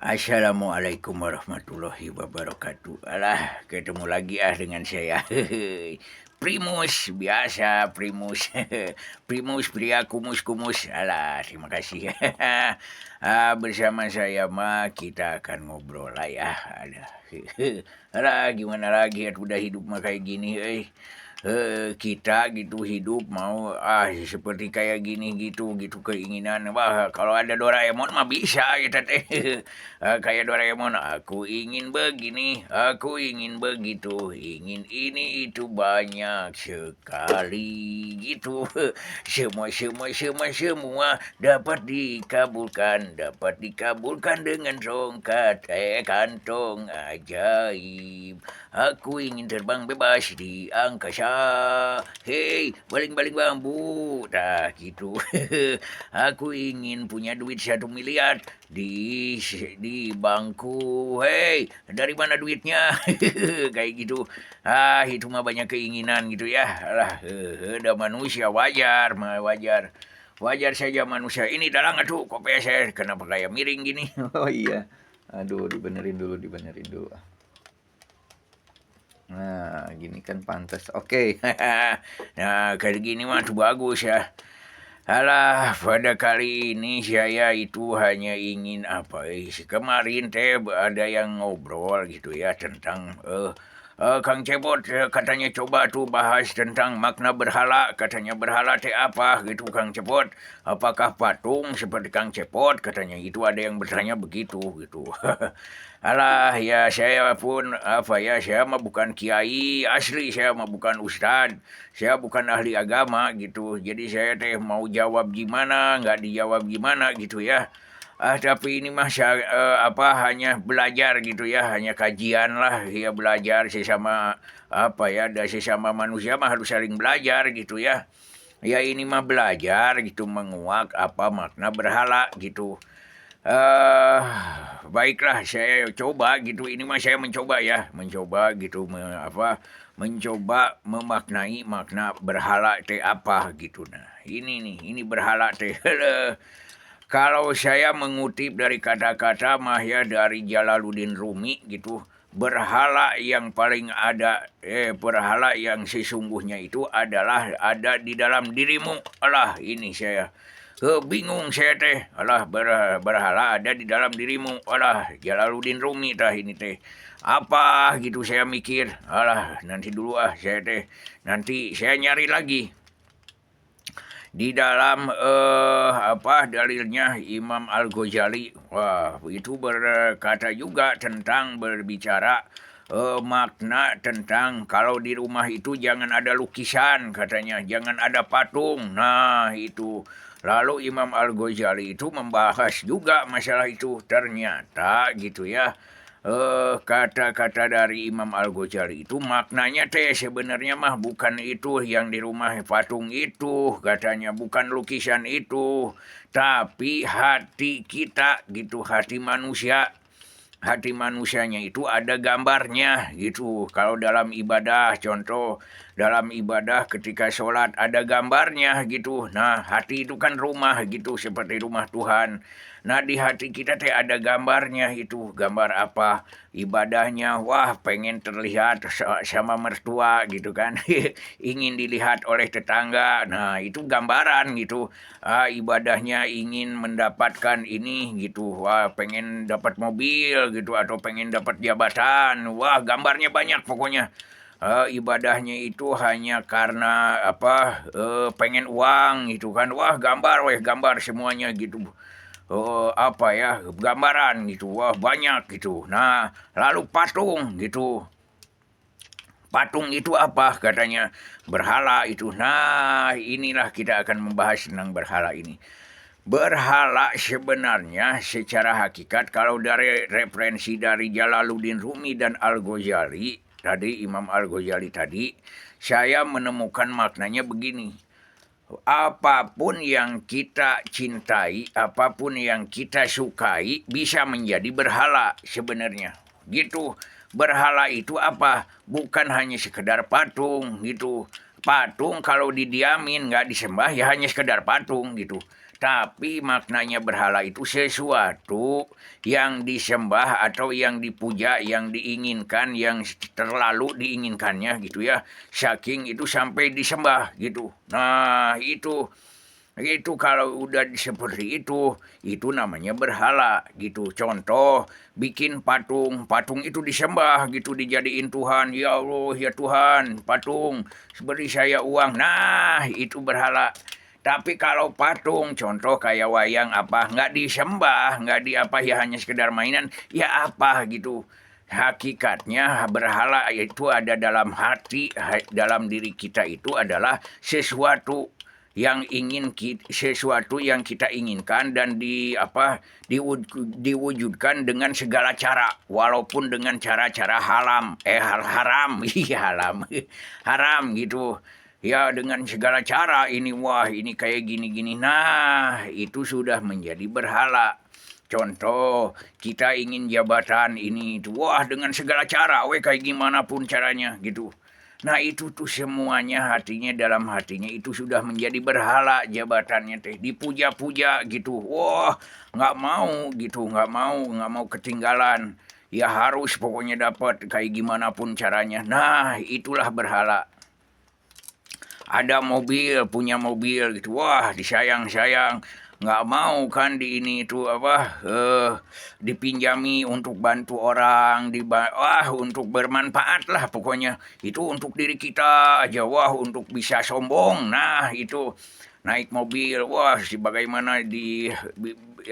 Assalamualaikum warahmatullahi wabarakatuh. Alah, ketemu lagi dengan saya. Primus, biasa Primus. Primus pria kumus-kumus. Alah, terima kasih. Bersama saya mah kita akan ngobrol lah ya. Alah. Alah, gimana lagi ya udah hidup mah kayak gini, kita gitu hidup mau seperti kayak gini gitu gitu keinginan. Wah, kalau ada Doraemon mah bisa kita teh. Kayak Doraemon, aku ingin begini, aku ingin begitu, ingin ini itu banyak sekali gitu. Semua dapat dikabulkan dengan tongkat kantong ajaib. Aku ingin terbang bebas di angkasa. Hei, baling-baling bambu. Dah gitu. Aku ingin punya duit 1 miliar di bangku. Hei, dari mana duitnya? Kayak gitu. Itu mah banyak keinginan gitu ya. Alah, ada manusia wajar, mah wajar. Wajar saja manusia. Ini dalang atuh kopi saya kenapa kayak miring gini? Oh iya. Aduh, dibenerin dulu, dibenerin dulu. Nah, gini kan pantas. Oke. Nah, kayak gini mah tuh bagus ya. Alah, pada kali ini saya itu hanya ingin apa? Kemarin teh ada yang ngobrol gitu ya tentang Kang Cebot katanya coba tuh bahas tentang makna berhala. Katanya berhala teh apa gitu Kang Cepot. Apakah patung seperti Kang Cepot? Katanya itu ada yang bertanya begitu gitu. Alah ya saya pun apa ya saya mah bukan kiai asli, saya mah bukan ustad, saya bukan ahli agama gitu. Jadi saya teh mau jawab gimana nggak dijawab gimana gitu ya. Tapi ini mah saya hanya belajar gitu ya, hanya kajian lah ya belajar sesama apa ya, ada sesama manusia mah harus saling belajar gitu ya. Ya ini mah belajar gitu menguak apa makna berhala gitu. eh Baiklah saya coba gitu. Ini mah saya mencoba ya, mencoba gitu mencoba memaknai makna berhala teh apa gitu. Nah, ini nih, ini berhala teh. Kalau saya mengutip dari kata-kata mah ya dari Jalaluddin Rumi gitu, berhala yang paling ada berhala yang sesungguhnya itu adalah ada di dalam dirimu. Alah, ini saya bingung saya teh. Alah, berhala ada di dalam dirimu. Alah, Jalaluddin Rumi tah ini teh. Apa gitu saya mikir. Alah, nanti dulu saya teh. Nanti saya nyari lagi di dalam dalilnya Imam Al Ghazali. Wah, itu berkata juga tentang berbicara makna tentang kalau di rumah itu jangan ada lukisan, katanya jangan ada patung. Nah itu lalu Imam Al Ghazali itu membahas juga masalah itu, ternyata gitu ya. Kata-kata dari Imam Al-Ghazali itu maknanya teh sebenarnya mah bukan itu yang di rumah patung itu, katanya bukan lukisan itu, tapi hati kita gitu, hati manusianya itu ada gambarnya gitu. Kalau dalam ibadah, contoh dalam ibadah ketika sholat ada gambarnya gitu. Nah, hati itu kan rumah gitu, seperti rumah Tuhan. Nah, di hati kita teh ada gambarnya itu. Gambar apa? Ibadahnya, wah pengen terlihat sama mertua gitu kan. Ingin dilihat oleh tetangga. Nah, itu gambaran gitu. Ibadahnya ingin mendapatkan ini gitu. Wah, pengen dapat mobil gitu atau pengen dapat jabatan. Wah, gambarnya banyak pokoknya. Ibadahnya itu hanya karena pengen uang gitu kan. Wah, gambar weh, gambar semuanya gitu. Apa ya, gambaran gitu. Wah, banyak gitu. Nah, lalu patung gitu. Patung itu apa katanya? Berhala itu. Nah, inilah kita akan membahas tentang berhala ini. Berhala sebenarnya secara hakikat kalau dari referensi dari Jalaluddin Rumi dan Al-Ghazali tadi, Imam Al-Ghazali tadi, saya menemukan maknanya begini. Apapun yang kita cintai, apapun yang kita sukai bisa menjadi berhala sebenarnya. Gitu. Berhala itu apa? Bukan hanya sekedar patung gitu. Patung kalau didiamin nggak disembah ya hanya sekedar patung gitu. Tapi maknanya berhala itu sesuatu yang disembah atau yang dipuja, yang diinginkan, yang terlalu diinginkannya gitu ya. Saking itu sampai disembah gitu. Nah, itu kalau udah seperti itu namanya berhala gitu. Contoh, bikin patung, patung itu disembah gitu, dijadiin Tuhan. Ya Allah, ya Tuhan, patung, beri saya uang. Nah, itu berhala. Tapi kalau patung, contoh kayak wayang apa, nggak disembah, nggak di apa ya hanya sekedar mainan, ya apa gitu. Hakikatnya berhala itu ada dalam hati, dalam diri kita itu adalah sesuatu yang sesuatu yang kita inginkan dan diwujudkan dengan segala cara walaupun dengan cara-cara haram iya haram haram gitu ya dengan segala cara ini wah ini kayak gini-gini nah itu sudah menjadi berhala. Contoh, kita ingin jabatan ini itu, wah dengan segala cara, weh kayak gimana pun caranya gitu. Nah itu tuh semuanya hatinya dalam hatinya itu sudah menjadi berhala jabatannya teh dipuja-puja gitu. Wah nggak mau gitu, nggak mau ketinggalan. Ya harus pokoknya dapat kayak gimana pun caranya. Nah itulah berhala. Ada mobil, punya mobil gitu. Wah, disayang-sayang. Nggak mau kan di ini itu apa dipinjami untuk bantu orang, wah untuk bermanfaat lah pokoknya. Itu untuk diri kita aja, wah untuk bisa sombong. Nah, itu naik mobil, wah bagaimana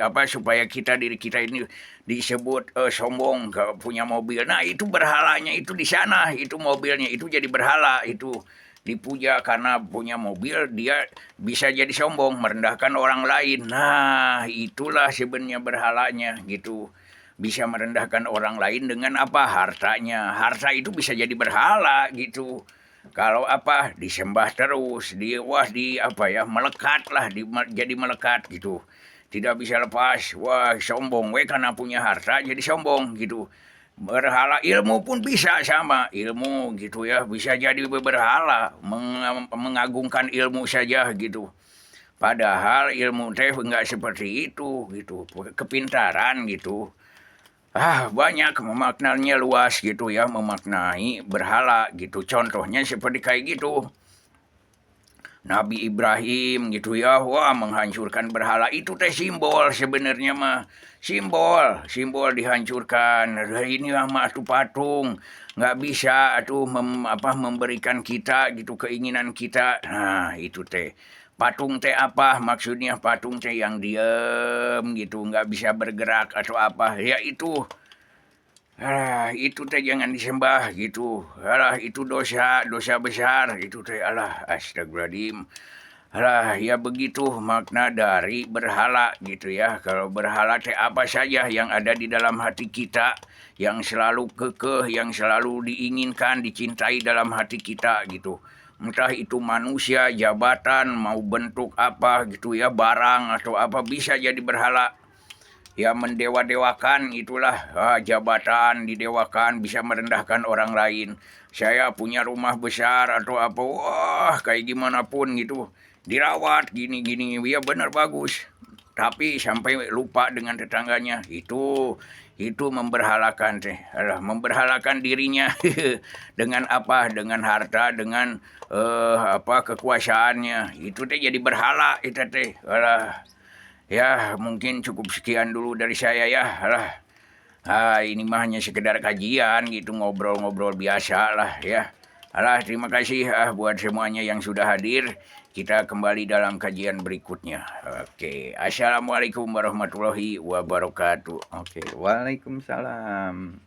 apa supaya diri kita ini disebut sombong punya mobil. Nah, itu berhalanya itu di sana, itu mobilnya itu jadi berhala itu dipuja karena punya mobil dia bisa jadi sombong merendahkan orang lain. Nah itulah sebenarnya berhalanya gitu, bisa merendahkan orang lain dengan apa hartanya. Harta itu bisa jadi berhala gitu kalau apa disembah terus di apa ya melekat lah jadi melekat gitu, tidak bisa lepas. Wah sombong karena punya harta jadi sombong gitu. Berhala ilmu pun bisa sama ilmu gitu ya, bisa jadi berhala mengagungkan ilmu saja gitu. Padahal ilmu teh nggak seperti itu gitu, kepintaran gitu. Banyak memaknanya luas gitu ya, memaknai berhala gitu. Contohnya seperti kayak gitu. Nabi Ibrahim gitu ya, wah menghancurkan berhala itu teh simbol sebenarnya mah simbol dihancurkan. Ini mah tuh patung nggak bisa memberikan kita gitu keinginan kita. Nah itu teh patung teh apa maksudnya patung teh yang diem gitu nggak bisa bergerak atau apa ya itu teh jangan disembah gitu. Itu dosa, dosa besar itu teh. Astagfirullahaladzim. Ya begitu makna dari berhala gitu ya. Kalau berhala teh apa saja yang ada di dalam hati kita, yang selalu kekeh, yang selalu diinginkan, dicintai dalam hati kita gitu. Entah itu manusia, jabatan, mau bentuk apa gitu ya, barang atau apa bisa jadi berhala ya mendewa-dewakan itulah jabatan didewakan bisa merendahkan orang lain. Saya punya rumah besar atau apa, wah kayak gimana pun gitu dirawat gini-gini ya benar bagus. Tapi sampai lupa dengan tetangganya itu memberhalakan teh, memberhalakan dirinya dengan apa, dengan harta, dengan kekuasaannya. Itu teh jadi berhala itu teh. Ya, mungkin cukup sekian dulu dari saya ya. Ini mah hanya sekedar kajian gitu, ngobrol-ngobrol biasa lah ya. Terima kasih buat semuanya yang sudah hadir. Kita kembali dalam kajian berikutnya. Oke, Assalamualaikum warahmatullahi wabarakatuh. Oke, waalaikumsalam.